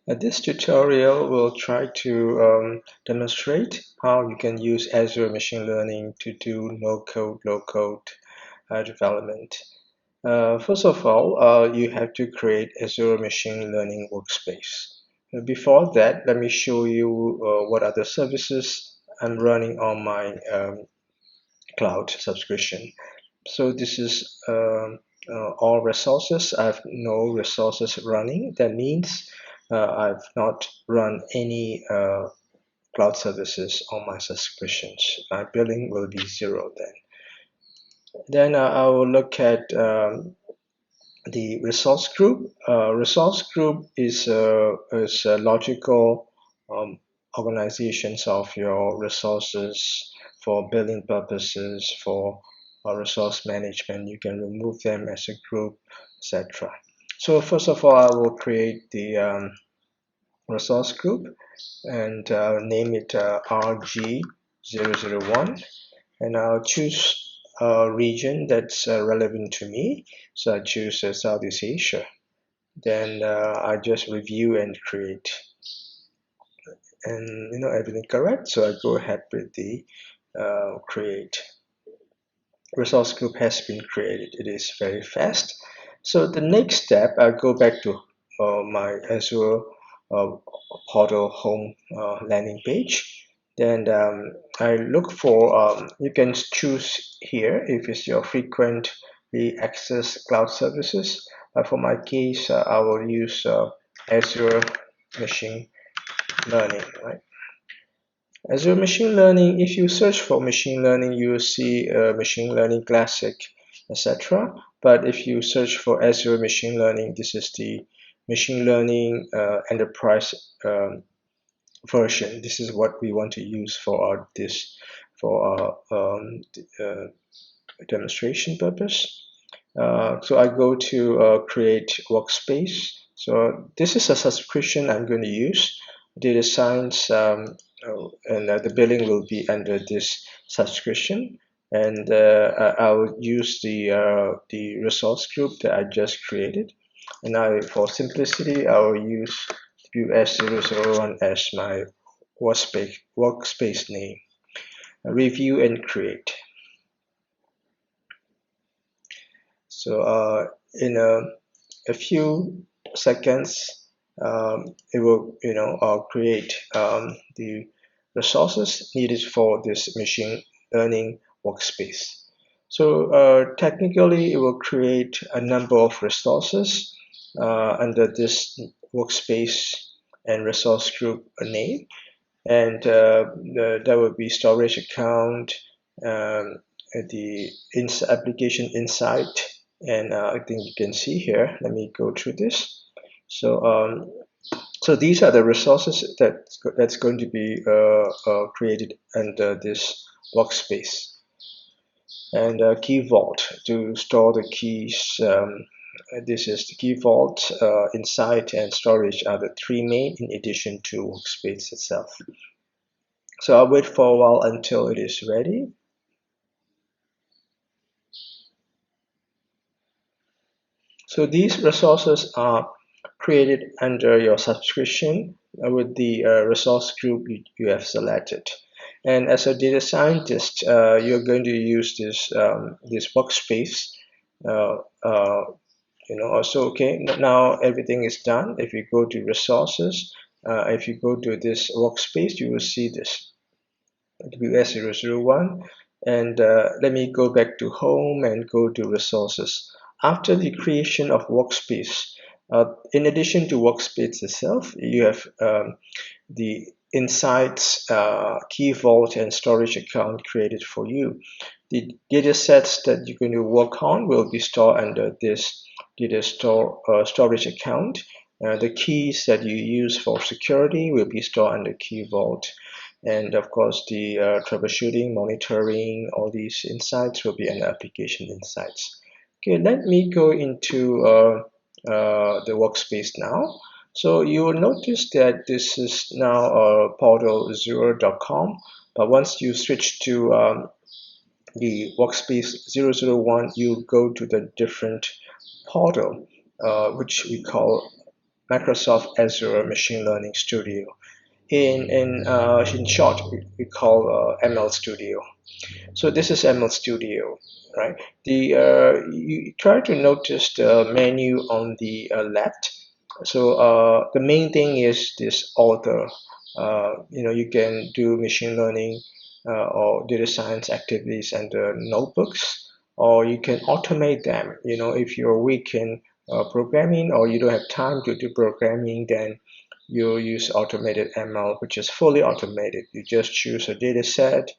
This tutorial will try to demonstrate how you can use Azure Machine Learning to do no-code, low-code development. First of all, you have to create Azure Machine Learning workspace. Before that, let me show you what are the services I'm running on my cloud subscription. So this is all resources. I have no resources running. That means I've not run any cloud services on my subscriptions. My billing will be zero then. Then I will look at the resource group. Resource group is a logical organizations of your resources for billing purposes, for resource management. You can remove them as a group, etc. So first of all, I will create the resource group and name it RG001, and I'll choose a region that's relevant to me. So I choose Southeast Asia. Then I just review and create, and everything correct. So I go ahead with the create. Resource group has been created. It is very fast. So the next step, I go back to my Azure uh, portal home landing page. Then I look for, you can choose here if it's your frequently accessed cloud services. For my case, I will use Azure Machine Learning, right? Azure Machine Learning, if you search for machine learning, you will see Machine Learning Classic, etc. But if you search for Azure Machine Learning, this is the Machine Learning Enterprise version. This is what we want to use for our demonstration purpose. So I go to create workspace. So this is a subscription I'm going to use. Data science and the billing will be under this subscription. And I'll use the resource group that I just created. And now for simplicity, I will use US001 as my workspace name. Review and create. So in a few seconds, it will create the resources needed for this machine learning workspace. So technically, it will create a number of resources under this workspace and resource group name, and there will be storage account, um, the application insight, and I think you can see here. Let me go through this. So so these are the resources that's going to be created under this workspace, and key vault to store the keys. This is the key vault, insight, and storage are the three main, in addition to workspace itself. So I'll wait for a while until it is ready. So these resources are created under your subscription with the resource group you have selected. And as a data scientist, you're going to use this workspace. Uh, uh, also, okay, now everything is done. If you go to resources, if you go to this workspace, you will see this WS001. And let me go back to home and go to resources. After the creation of workspace, in addition to workspace itself, you have the insights, key vault, and storage account created for you. The data sets that you're going to work on will be stored under this storage account. The keys that you use for security will be stored under key vault. And of course, the troubleshooting, monitoring, all these insights will be under application insights. Okay, let me go into the workspace now. So you will notice that this is now portal azure.com, but once you switch to the workspace 001, you go to the different portal, which we call Microsoft Azure Machine Learning Studio. In short, we call ML Studio. So this is ML Studio, right? You try to notice the menu on the left. So the main thing is this author. You can do machine learning or data science activities under notebooks, or you can automate them. If you're weak in programming or you don't have time to do programming, then you use automated ML, which is fully automated. You just choose a data set,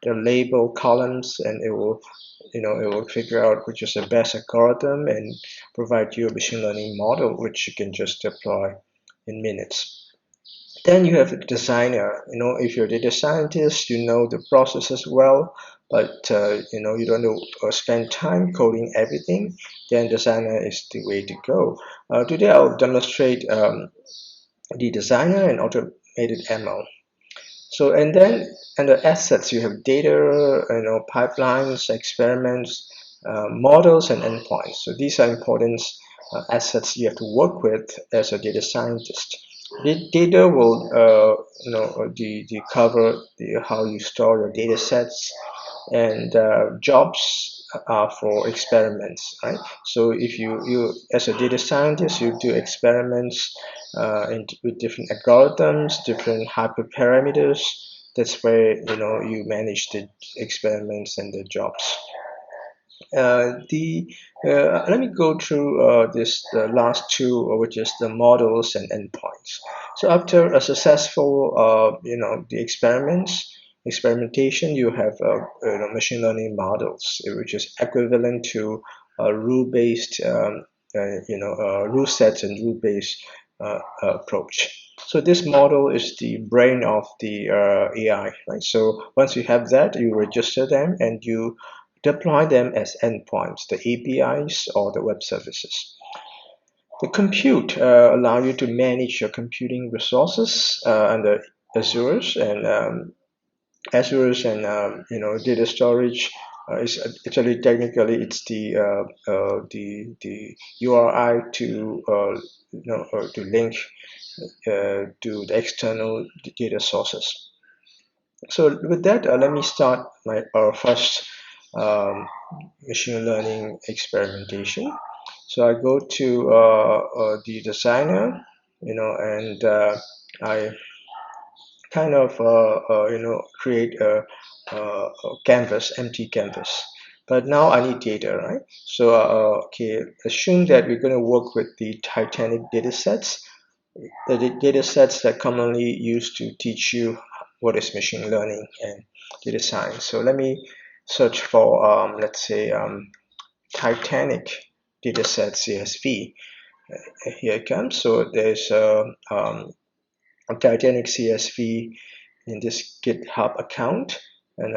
the label columns, and it will figure out which is the best algorithm and provide you a machine learning model which you can just deploy in minutes. Then you have the designer. If you're a data scientist, you know the processes well, but you don't know, spend time coding everything. Then designer is the way to go. Today I'll demonstrate the designer and automated ML. So and then under assets you have data, pipelines, experiments, models, and endpoints. So these are important assets you have to work with as a data scientist. The data will, the cover how you store your data sets, and jobs are for experiments, right? So if you as a data scientist, you do experiments with different algorithms, different hyperparameters. That's where you manage the experiments and the jobs. The Let me go through this the last two, which is the models and endpoints. So after a successful, the experimentation, you have machine learning models, which is equivalent to rule-based, rule sets and rule-based approach. So this model is the brain of the AI, right? So once you have that, you register them and you deploy them as endpoints, the APIs or the web services. The compute allow you to manage your computing resources under Azure's and data storage. Is actually technically it's the URI to link to the external data sources. So with that, let me start my first um, machine learning experimentation. So I go to the designer, and I kind of create a canvas, empty canvas. But now I need data, right? So okay, assume that we're going to work with the Titanic data sets, the data sets that commonly used to teach you what is machine learning and data science. So let me search for, let's say, Titanic dataset CSV. Here it comes. So there's a Titanic CSV in this GitHub account, and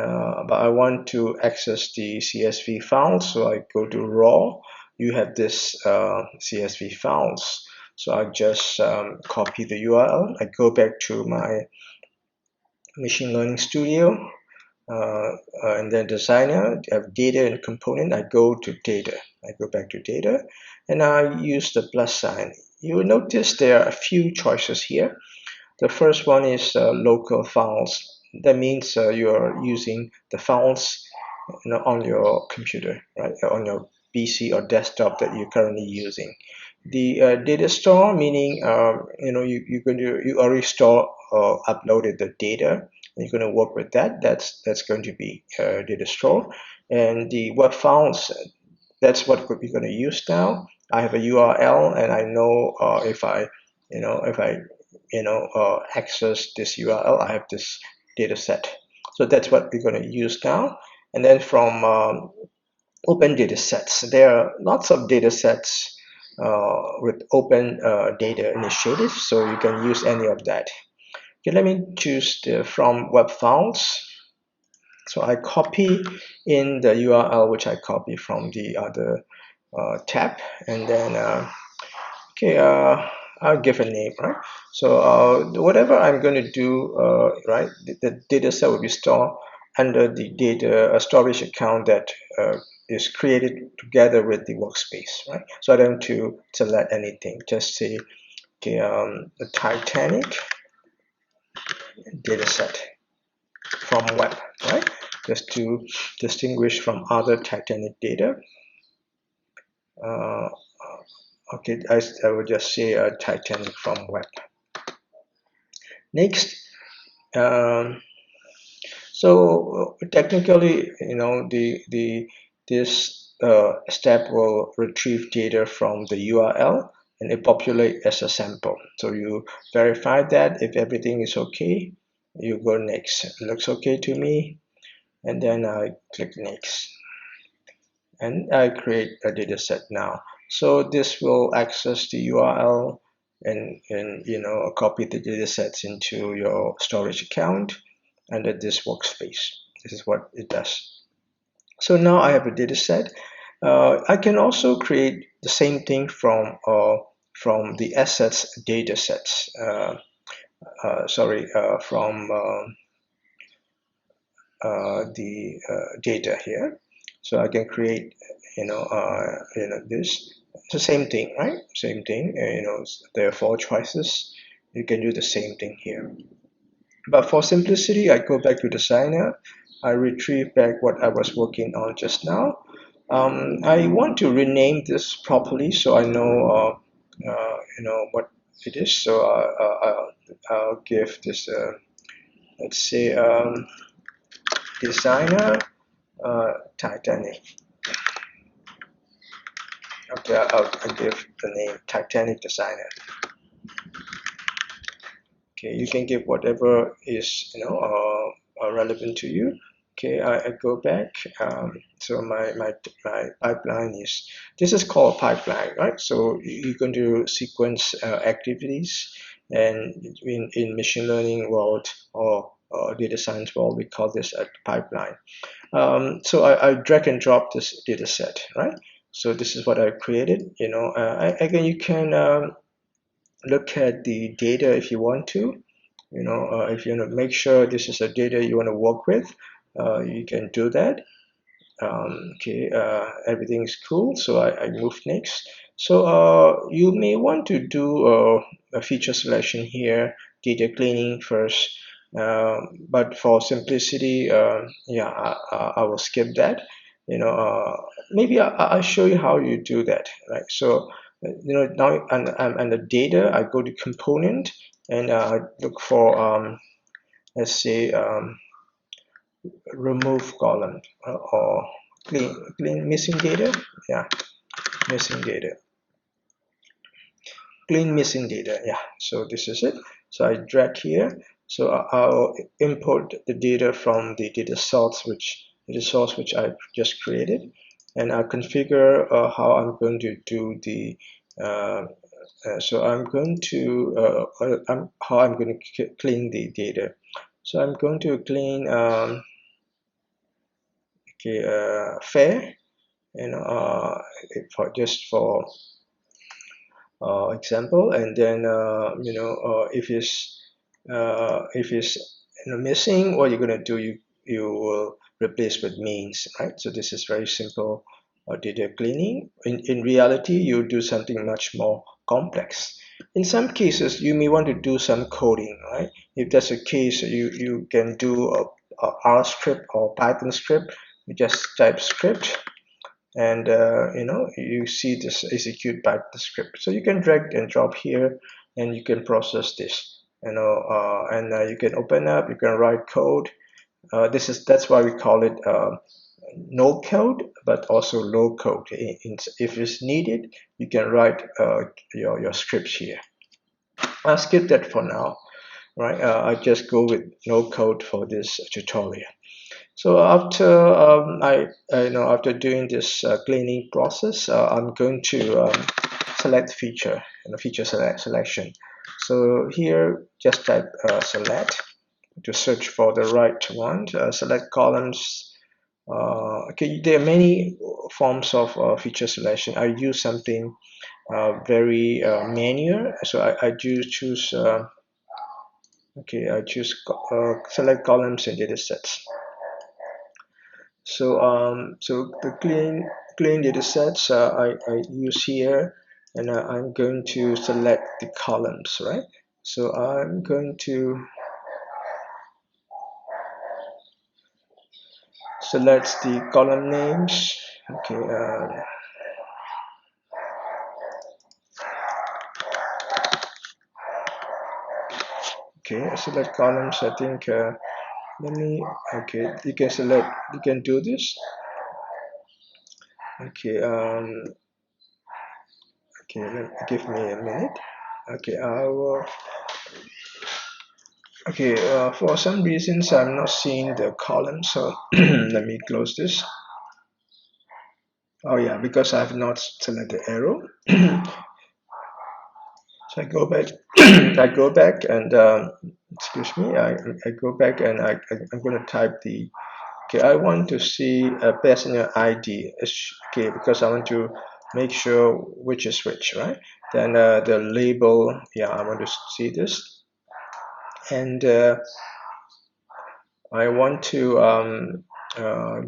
but I want to access the CSV files, so I go to raw. You have this CSV files, so I just copy the URL. I go back to my machine learning studio, and then designer, I have data and component. I go to data. I go back to data, and I use the plus sign. You will notice there are a few choices here. The first one is local files. That means you are using the files on your computer, right, on your PC or desktop that you're currently using. The data store, meaning you already store or uploaded the data. And you're going to work with that. That's going to be data store, and the web files. That's what we're going to use now. I have a URL, and I know if I access this URL, I have this data set. So that's what we're going to use now. And then from open data sets, there are lots of data sets with open data initiatives, so you can use any of that. Okay, let me choose the from web files. So I copy in the URL which I copy from the other tab, and then okay, I'll give a name, right? So whatever I'm going to do, right, the data set will be stored under the data storage account that is created together with the workspace, right? So I don't have to select anything, just say Okay, the Titanic dataset from web, right? Just to distinguish from other Titanic data. Uh, okay, I will just say Titanic from web. Next, um, so technically, this step will retrieve data from the URL and it populate as a sample. So you verify that if everything is okay, you go next. It looks okay to me, and then I click next, and I create a data set now. So this will access the URL and copy the data sets into your storage account under this workspace. This is what it does. So now I have a data set. I can also create the same thing from the assets data sets. From the data here. So I can create, this. It's the same thing, right? Same thing. There are 4 choices. You can do the same thing here. But for simplicity, I go back to designer. I retrieve back what I was working on just now. I want to rename this properly so I know what it is. So I'll give this, let's say, designer Titanic. Okay, I'll give the name Titanic designer. Okay, you can give whatever is relevant to you. Okay, I go back. So my pipeline is, this is called pipeline, right? So you're going to sequence activities, and in machine learning world or data science world, we call this a pipeline. So I drag and drop this data set, right? So this is what I created. Again, you can look at the data if you want to. If you want to make sure this is a data you want to work with, you can do that. Okay, everything is cool. So I move next. So you may want to do a feature selection here, data cleaning first. But for simplicity, yeah, I will skip that. Maybe I'll show you how you do that. Right. So now I'm the data. I go to component and look for let's say remove column or clean missing data. Yeah, missing data, clean missing data. Yeah, so this is it. So I drag here. So I'll import the data from the data source which I just created, and I'll configure how I'm going to do the so I'm going to how I'm going to clean the data. So I'm going to clean okay, fair, for just for example, and then if it's missing, what you're gonna do, you will replace with means, right? So this is very simple data cleaning. In reality, you do something much more complex. In some cases, you may want to do some coding, right? If that's the case, you can do a R script or Python script. You just type script, and you see this execute by the script. So you can drag and drop here, and you can process this. And you can open up. You can write code. That's why we call it no code, but also low code. If it's needed, you can write your scripts here. I'll skip that for now, right? I just go with no code for this tutorial. So after after doing this cleaning process, I'm going to select feature and feature selection. So here, just type select to search for the right one. Select columns. Okay, there are many forms of feature selection. I use something very manual, so I do choose. Okay, I choose select columns and data sets. So the clean data sets I use here. and I'm going to select the columns, right? So I'm going to select the column names. Okay, okay, select columns. I think let me. Okay, you can select. You can do this. Okay. Okay. Give me a minute. Okay. I will. Okay. For some reasons, I'm not seeing the column. So let me close this. Oh yeah, because I have not selected the arrow. So I go back. I go back and excuse me. I go back and I'm going to type the. Okay, I want to see a passenger ID. Okay, because I want to make sure which is which, right? Then the label. Yeah, I want to see this, and I want to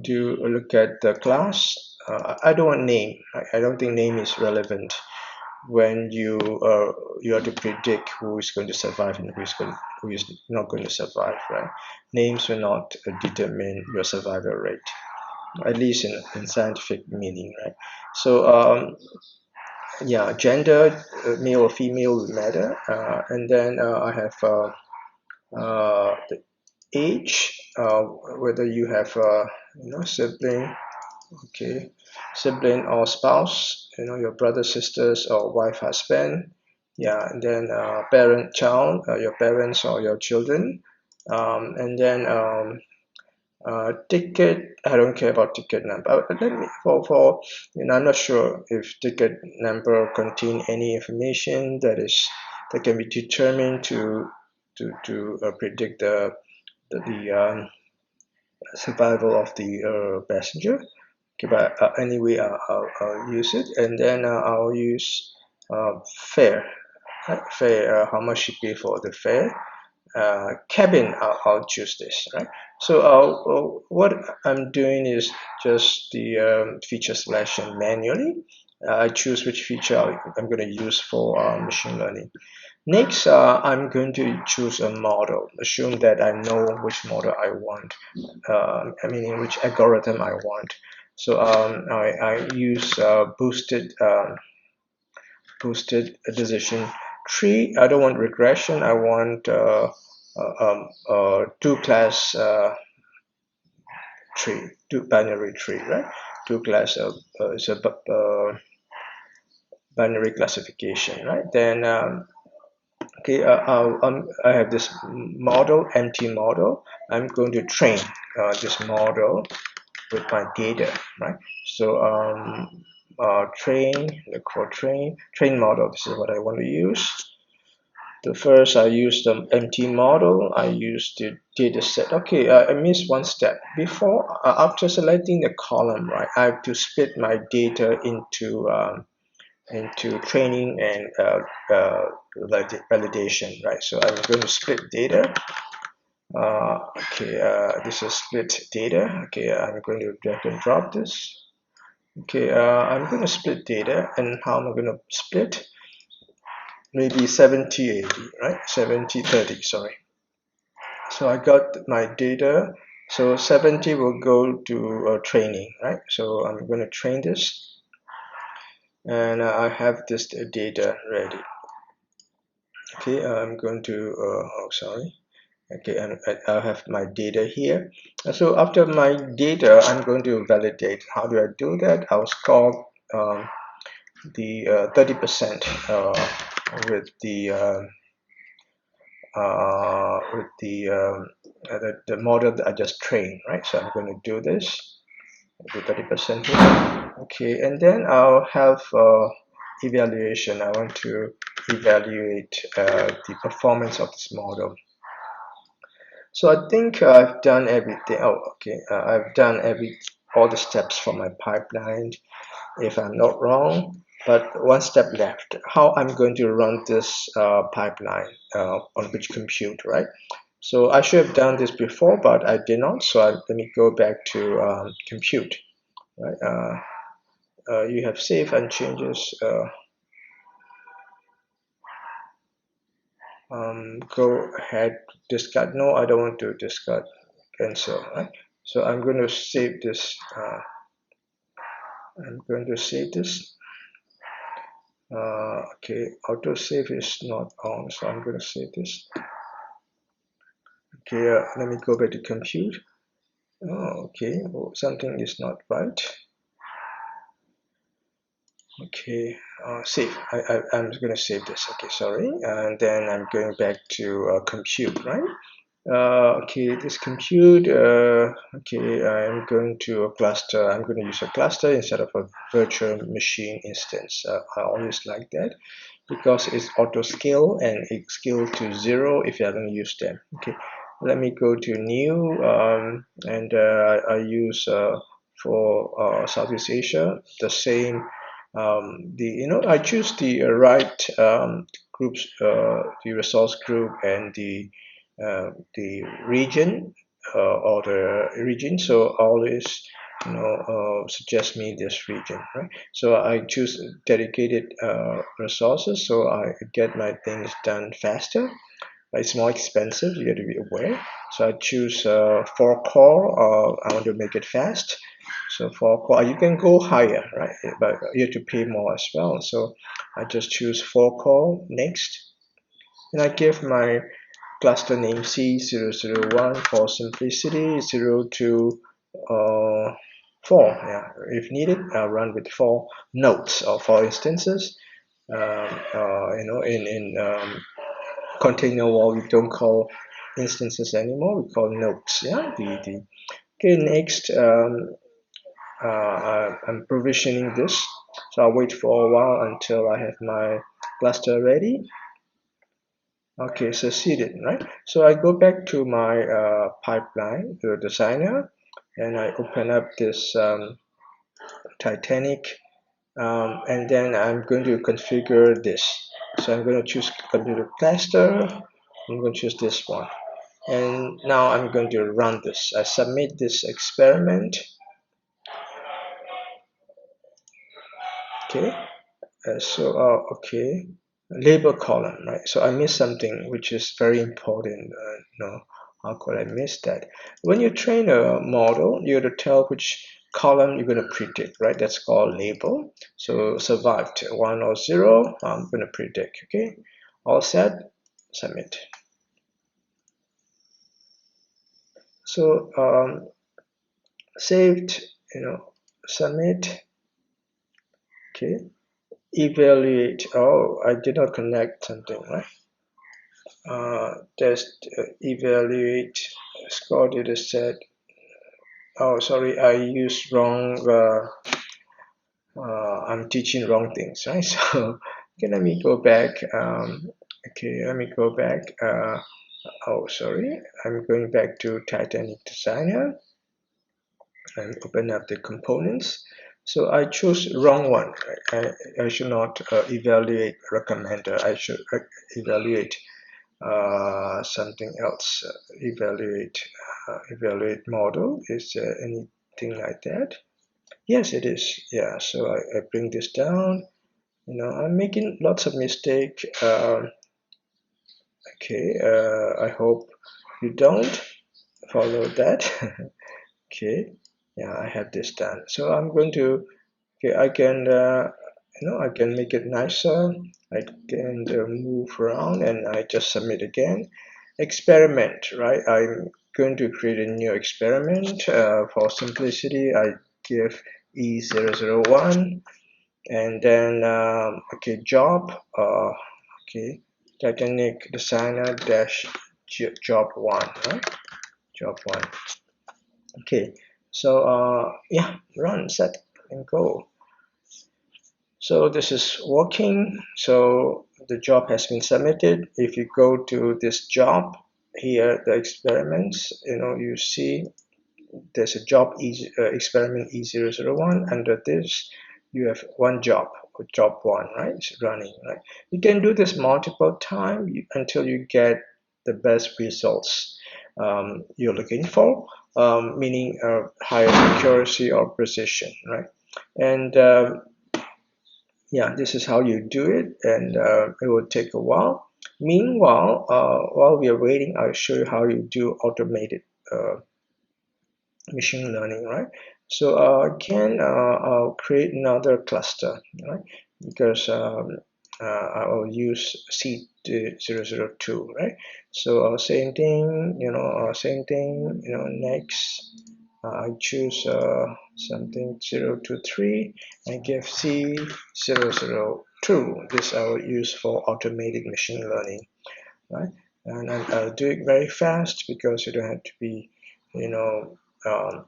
do a look at the class. I don't want name. I don't think name is relevant when you have to predict who is going to survive and who is not going to survive, right? Names will not determine your survival rate, at least in scientific meaning, right? So yeah, gender, male or female will matter, and then I have the age, whether you have sibling, okay, sibling or spouse, your brother, sisters, or wife, husband. Yeah, and then parent, child, your parents or your children, and then ticket. I don't care about ticket number. Let me for I'm not sure if ticket number contain any information that can be determined to predict the survival of the passenger. Okay, but anyway, I'll use it, and then I'll use fare. Right? Fare. How much you pay for the fare? Cabin. I'll choose this. Right. So what I'm doing is just the feature selection manually. I choose which feature I'm going to use for machine learning. Next, I'm going to choose a model. Assume that I know which model I want. I mean, in which algorithm I want. So I use boosted decision tree. I don't want regression. I want two class tree, two binary tree, right? Two class is a binary classification, right? Then okay, I have this model, empty model. I'm going to train this model with my data, right? So look for train model. This is what I want to use. The first, I use the empty model. I use the data set. Okay, I missed one step. Before, after selecting the column, right, I have to split my data into training and validation, right? So I'm going to split data. Okay, this is split data. Okay, I'm going to drag and drop this. Okay, I'm going to split data, and how am I going to split? Maybe 70-80, right? 70-30, sorry. So I got my data. So 70 will go to training, right? So I'm going to train this, and I have this data ready. Okay, I'm going to, oh, sorry. Okay, and I have my data here. So after my data, I'm going to validate. How do I do that? I'll score the 30% with the model that I just trained, right? So I'm going to do this, do 30% here. Okay, and then I'll have evaluation. I want to evaluate the performance of this model. So I think I've done everything. Oh, okay. I've done all the steps for my pipeline, if I'm not wrong. But one step left. How I'm going to run this pipeline on which compute, right? So I should have done this before, but I did not. So let me go back to compute. Right? You have save and changes. go ahead, discard. No, I don't want to discard, cancel, right? So I'm going to save this. I'm going to save this. Okay, auto save is not on, so I'm going to save this. Okay, let me go back to compute. Oh, okay, oh, something is not right. Okay, save. I'm going to save this. Okay, sorry. And then I'm going back to compute, right? Okay, this compute, okay, I'm going to a cluster. I'm going to use a cluster instead of a virtual machine instance. I always like that because it's auto scale and it scale to 0 if you haven't used them. Okay, let me go to new and I use for Southeast Asia the same. I choose the right groups, the resource group and the region or the region. So always suggest me this region, right? So I choose dedicated resources so I get my things done faster. It's more expensive, you have to be aware. So I choose 4 core. I want to make it fast. So 4 core, you can go higher, right? But you have to pay more as well. So I just choose 4 core next. And I give my cluster name C001 for simplicity, 0 to 4. Yeah, if needed, I'll run with 4 nodes or 4 instances. In container wall, we don't call instances anymore. We call nodes. Yeah. Okay. Next, I'm provisioning this, so I'll wait for a while until I have my cluster ready. Okay, succeeded, right? So I go back to my pipeline, the designer, and I open up this Titanic, and then I'm going to configure this. So I'm going to choose computer cluster. I'm going to choose this one. And now I'm going to run this. I submit this experiment. Okay, okay, label column, right? So I missed something which is very important. No, how could I miss that? When you train a model, you have to tell which column you're going to predict, right? That's called label. So survived 1 or 0, I'm going to predict. Okay, all set, submit. So saved, submit. Okay, evaluate. Oh, I did not connect something, right? Test, evaluate, score data set. Oh, sorry, I used wrong. I'm teaching wrong things, right? So, okay, let me go back. Okay, let me go back. Oh, sorry, I'm going back to Titanic Designer and open up the components. So I chose wrong one. I should not evaluate recommender. I should evaluate something else. Evaluate model. Is there anything like that? Yes, it is. Yeah. So I bring this down. I'm making lots of mistake. Okay. I hope you don't follow that. Okay. Yeah, I have this done. So I'm going to. Okay, I can. I can make it nicer. I can move around, and I just submit again. Experiment, right? I'm going to create a new experiment. For simplicity, I give E001, and then okay, job. Okay, Titanic designer dash job one, right? Job one. Okay, so yeah, run, set, and go. So this is working. So the job has been submitted. If you go to this job here, the experiments, you see there's a job experiment E001. Under this, you have one job, or job one, right? It's running, right? You can do this multiple times until you get the best results you're looking for, meaning higher accuracy or precision, right? And yeah, this is how you do it, and it will take a while. Meanwhile, while we are waiting, I'll show you how you do automated uh, machine learning, right? So I can I'll create another cluster, right? Because I will use C002, right? So same thing, same thing, next I choose something 023 and give C002. This I will use for automated machine learning, right? And I'll do it very fast because you don't have to be, you know, um,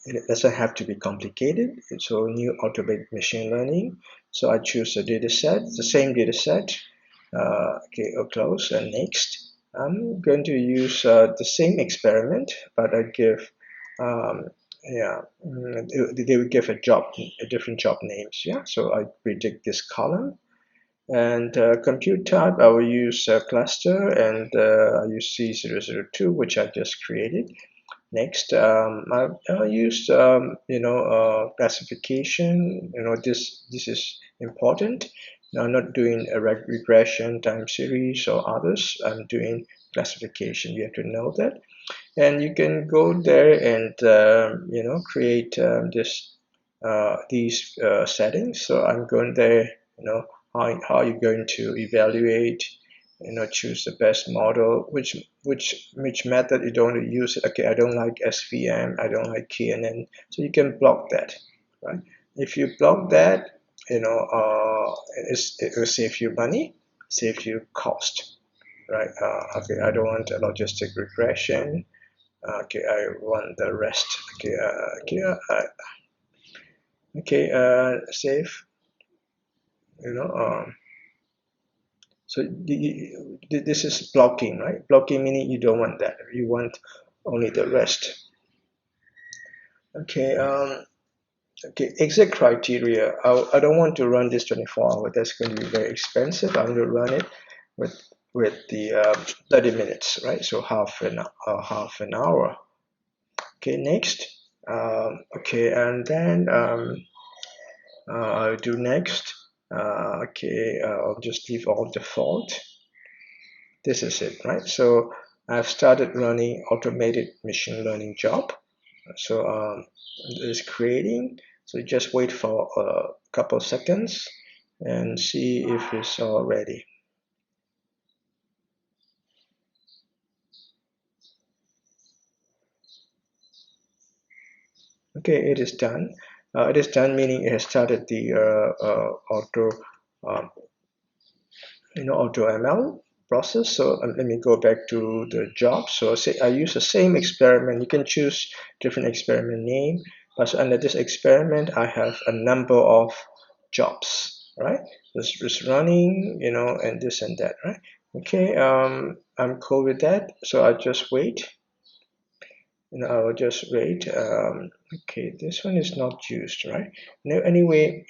it doesn't have to be complicated. So new automated machine learning. So I choose a data set, the same data set. Okay, close and next. I'm going to use the same experiment, but I give, yeah, they will give a different job names. Yeah, so I predict this column. And compute type, I will use cluster, and I use C002, which I just created. Next, I used classification. This is important. Now, I'm not doing a regression, time series, or others. I'm doing classification. You have to know that, and you can go there and create these settings. So I'm going there. How you're going to evaluate, choose the best model, which method you don't want to use it. Okay, I don't like SVM, I don't like KNN, so you can block that, right? If you block that, it will save you money, save you cost, right? Okay, I don't want a logistic regression. Okay, I want the rest. Okay, save. You know, so this is blocking, right? Blocking meaning you don't want that. You want only the rest. Okay. Okay. Exit criteria. I don't want to run this 24 hours. That's going to be very expensive. I'm going to run it with the 30 minutes, right? So half an hour. Okay. Next. Okay, and then I'll do next. Okay, I'll just leave all default. This is it, right? So I've started running automated machine learning job. So it's creating. So just wait for a couple of seconds and see if it's all ready. Okay, it is done. It is done, meaning it has started the um, auto ML process. So let me go back to the job. So say I use the same experiment. You can choose different experiment name, but under this experiment, I have a number of jobs, right? It's running, and this and that, right? Okay, I'm cool with that. So I just wait. I will just wait. Okay, this one is not used, right? No, anyway,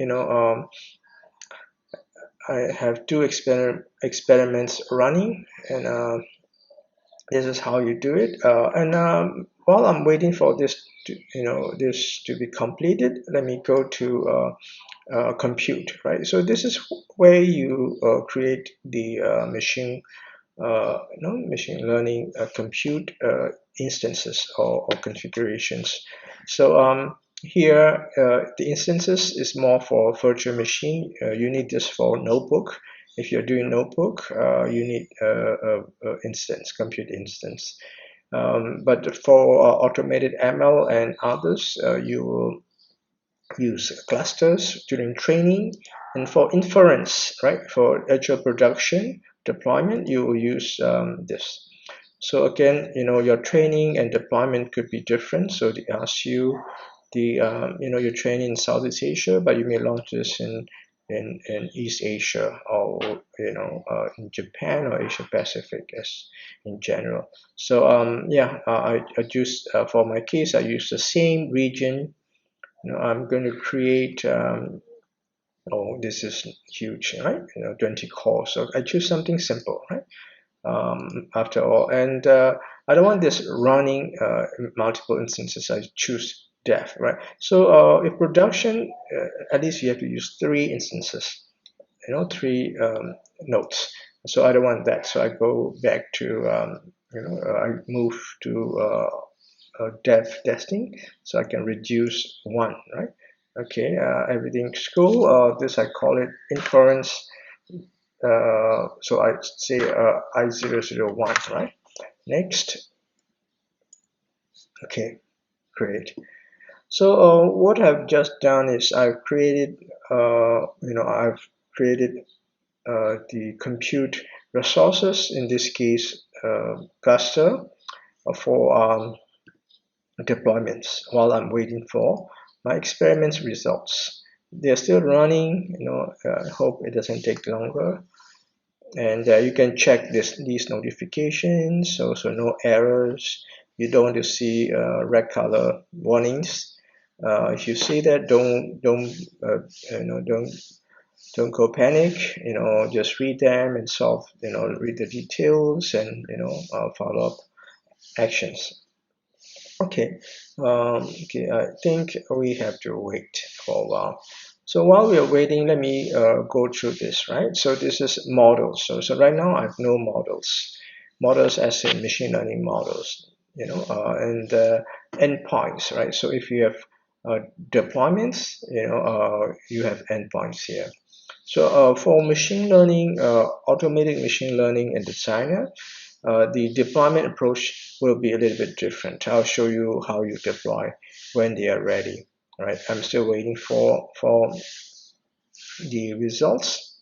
I have two experiments running, and this is how you do it. And while I'm waiting for this to be completed, let me go to compute, right? So this is where you create the machine learning compute instances or configurations. So here, the instances is more for virtual machine. You need this for notebook. If you're doing notebook, you need instance, compute instance. But for automated ML and others, you will use clusters during training, and for inference, right? For actual production deployment, you will use this. So again, your training and deployment could be different. So they ask you you're training in Southeast Asia, but you may launch this in East Asia, or in Japan or Asia Pacific as in general. So yeah, I use for my case, I use the same region. I'm going to create. Oh, this is huge, right? 20 cores. So I choose something simple, right? After all, and I don't want this running multiple instances. I choose dev, right? So if production, at least you have to use three instances. Three notes. So I don't want that. So I go back to I move to dev testing, so I can reduce one, right? Okay, everything's cool. This I call it inference. So I say I001, right? Next. Okay, great. So what I've just done is I've created the compute resources, in this case, cluster for deployments while I'm waiting for my experiments results. They're still running, I hope it doesn't take longer. And you can check these notifications, so no errors. You don't want to see red color warnings. If you see that, don't go panic. Just read them and read the details and follow up actions. Okay, okay, I think we have to wait for a while. So while we are waiting, let me go through this, right? So this is models. So right now I have no models. Models as in machine learning models, and endpoints, right? So if you have deployments, you have endpoints here. So for machine learning, automated machine learning and designer, the deployment approach will be a little bit different. I'll show you how you deploy when they are ready. All right, I'm still waiting for the results.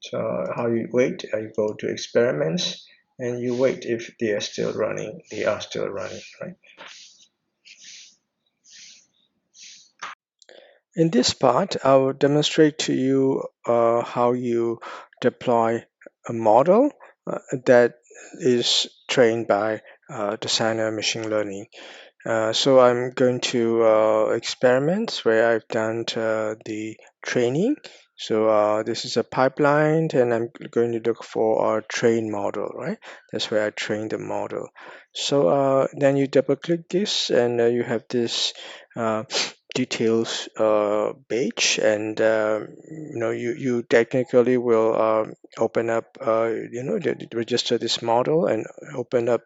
So how you wait? You go to experiments and you wait if they are still running. They are still running, right? In this part, I will demonstrate to you how you deploy a model that is trained by designer machine learning. So I'm going to experiments where I've done the training. So this is a pipeline, and I'm going to look for a train model, right? That's where I train the model. So then you double click this, and you have this details page, and you technically will open up register this model and open up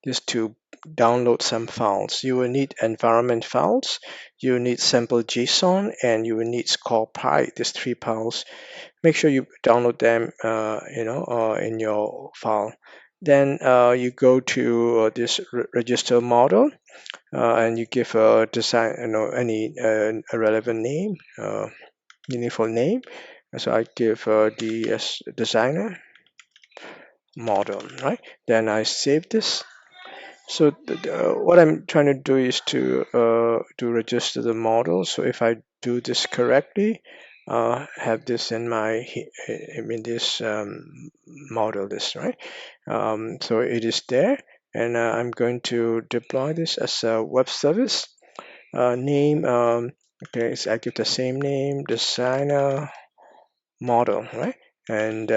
this to download some files. You will need environment files, you will need sample JSON, and you will need score pi. These three files. Make sure you download them, in your file. Then you go to this register model, and you give a design, any a relevant name, meaningful name. So I give the designer model, right? Then I save this. So what I'm trying to do is to register the model. So if I do this correctly, have this in my in this model list, right? So it is there, and I'm going to deploy this as a web service. Name, okay, so I give the same name, designer model, right? And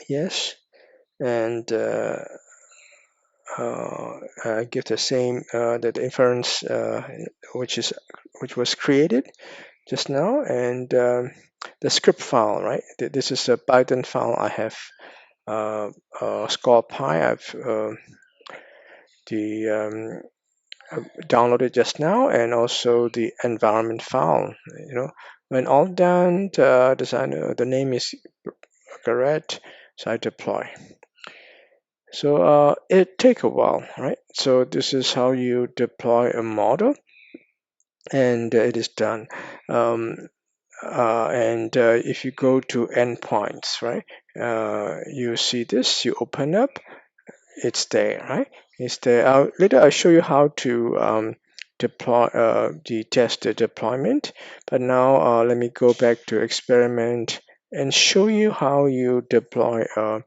yes, and give the same the inference which was created just now, and the script file, right? This is a Python file. I have score pi. I've the downloaded just now, and also the environment file. When all done, the name is correct, so I deploy. So it take a while, right? So this is how you deploy a model, and it is done. And if you go to endpoints, right, you see this, you open up, it's there, right? It's there. Later I'll show you how to deploy the test the deployment. But now let me go back to experiment and show you how you deploy um,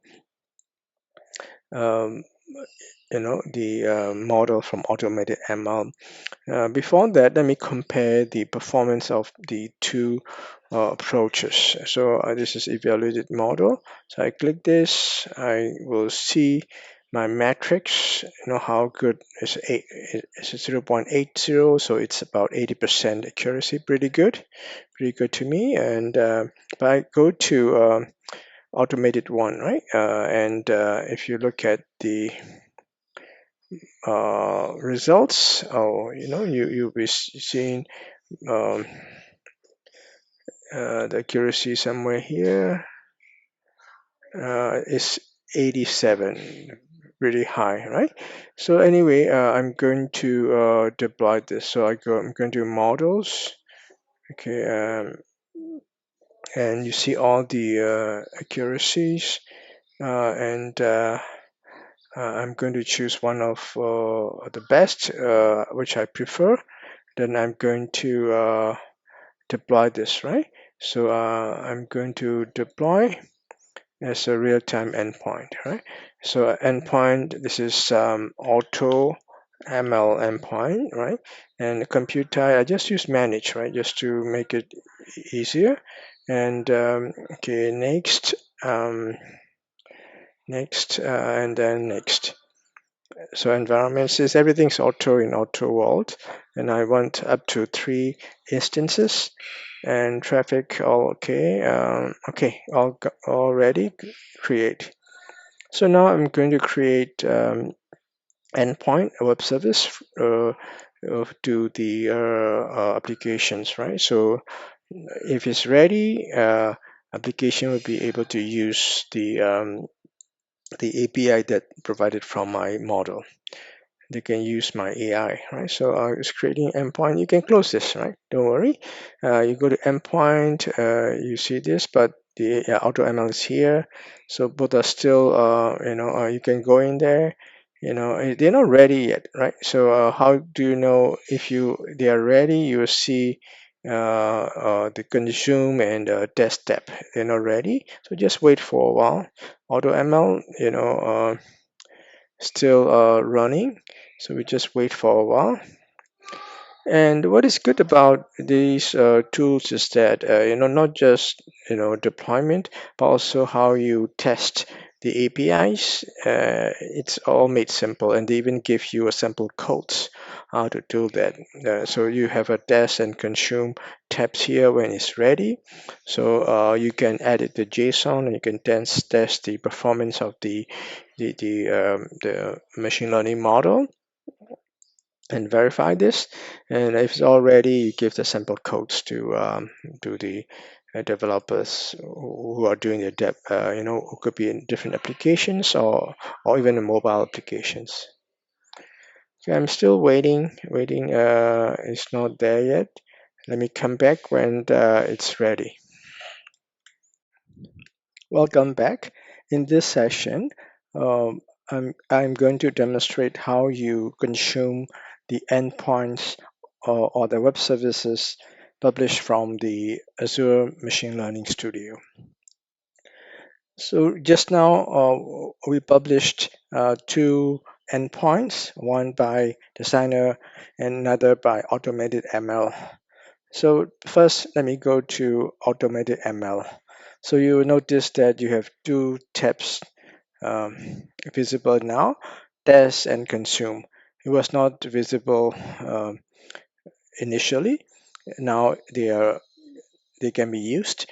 the model from automated ML. Before that, let me compare the performance of the two approaches. So this is evaluated model. So I click this, I will see my metrics, how good is it's 0.80, so it's about 80% accuracy, pretty good to me. And but I go to automated one, right? And if you look at the results, you'll be seeing um, the accuracy somewhere here is 87, really high, right? So anyway, I'm going to deploy this. So I'm going to models, okay, and you see all the accuracies, and I'm going to choose one of the best, which I prefer. Then I'm going to deploy this, right? So I'm going to deploy as a real-time endpoint, right? So endpoint, this is auto ML endpoint, right? And compute type, I just use manage, right? Just to make it easier. And okay, and then next. So environments is everything's auto in auto vault, and I want up to 3 instances. And traffic all okay. Okay, all ready. Create. So now I'm going to create endpoint, a web service to the applications, right? So if it's ready, application will be able to use the API that provided from my model. They can use my AI, right? So it's creating endpoint. You can close this, right? Don't worry. You go to endpoint, you see this, but the auto ML is here. So both are still, you can go in there. They're not ready yet, right? So how do you know if they are ready? You will see the consume and test step. They're not ready, so just wait for a while. Auto ML, still running, so we just wait for a while. And what is good about these tools is that not just deployment, but also how you test the APIs. It's all made simple, and they even give you a sample codes how to do that. So you have a test and consume tabs here when it's ready. So you can edit the JSON, and you can test the performance of the machine learning model and verify this. And if it's all ready, you give the sample codes to the developers who are doing the who could be in different applications or even in mobile applications. Okay, I'm still waiting. It's not there yet. Let me come back when it's ready. Welcome back. In this session, um, I'm going to demonstrate how you consume the endpoints or the web services published from the Azure Machine Learning Studio. So just now, we published 2 endpoints, one by designer and another by automated ML. So first, let me go to automated ML. So you will notice that you have 2 tabs visible now, test and consume. It was not visible initially. Now they can be used.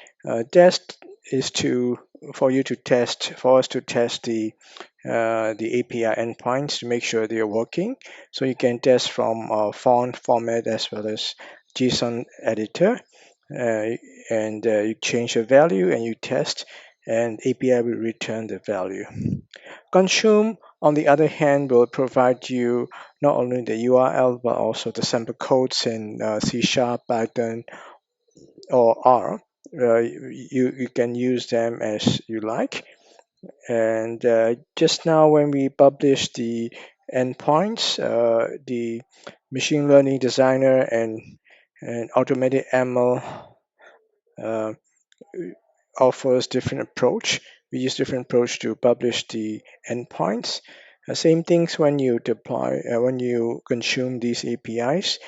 Test is to for you to test for us to test the API endpoints to make sure they are working. So you can test from font format as well as JSON editor, uh, and you change the value and you test, and API will return the value. Consume, on the other hand, will provide you not only the URL but also the sample codes in C Sharp, Python, or R. You can use them as you like. And just now, when we published the endpoints, the machine learning designer and automated ML uh, offers different approach. We use different approach to publish the endpoints. Same things when you deploy, when you consume these APIs,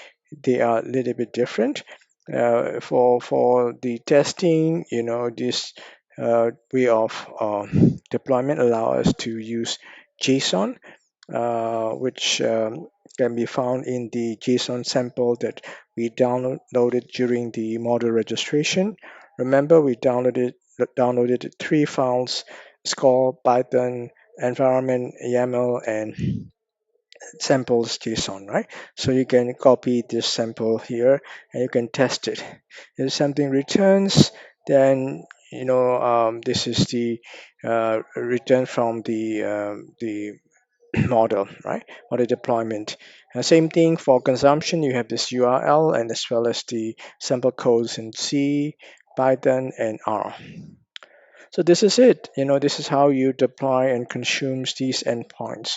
they are a little bit different. For the testing, this way of deployment allow us to use JSON, which can be found in the JSON sample that we downloaded during the model registration. Remember, we downloaded three files: score, Python, environment, YAML, and samples JSON, right? So you can copy this sample here and you can test it. If something returns, then this is the return from the model, right? Or the deployment. Same thing for consumption. You have this URL and as well as the sample codes in C, Python, and R. So this is it. This is how you deploy and consume these endpoints.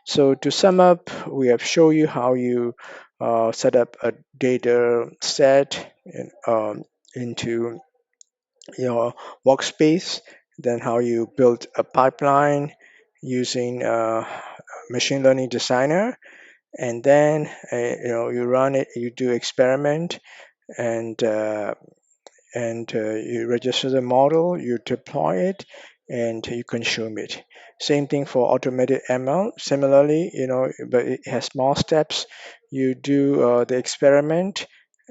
So to sum up, we have shown you how you set up a data set into your workspace, then how you build a pipeline using machine learning designer, and then you run it, you do experiment, and you register the model, you deploy it, and you consume it. Same thing for automated ML. Similarly, but it has more steps. You do the experiment,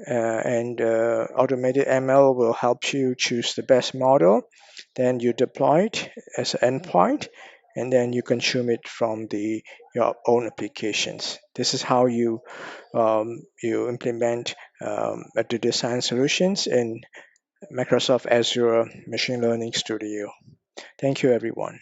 and automated ML will help you choose the best model. Then you deploy it as an endpoint, and then you consume it from your own applications. This is how you implement the design solutions in Microsoft Azure Machine Learning Studio. Thank you, everyone.